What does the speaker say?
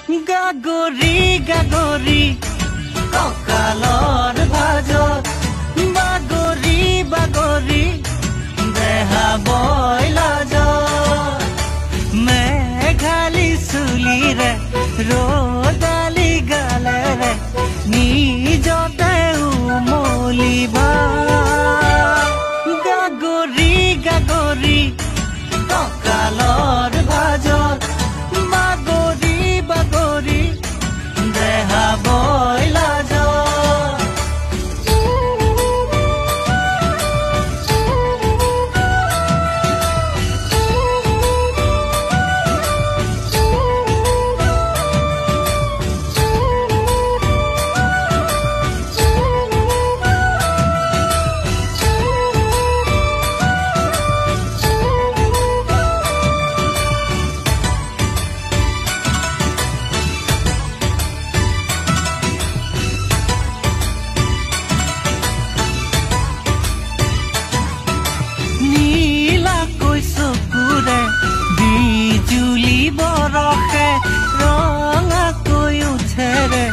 গাগৰি গাগৰি কঁকালৰ ভাজত বাগৰি বাগৰি দেহা বইলাজত মেঘালী চুলিৰে ৰ'দালি গালেৰে নিজতে উমলিবা গাগৰি গাগৰি কঁকালৰ ভাজত বাগৰি বাগৰি দেহা বইলাজত বিজুলি বৰষে ৰঙাকৈ উঠেৰে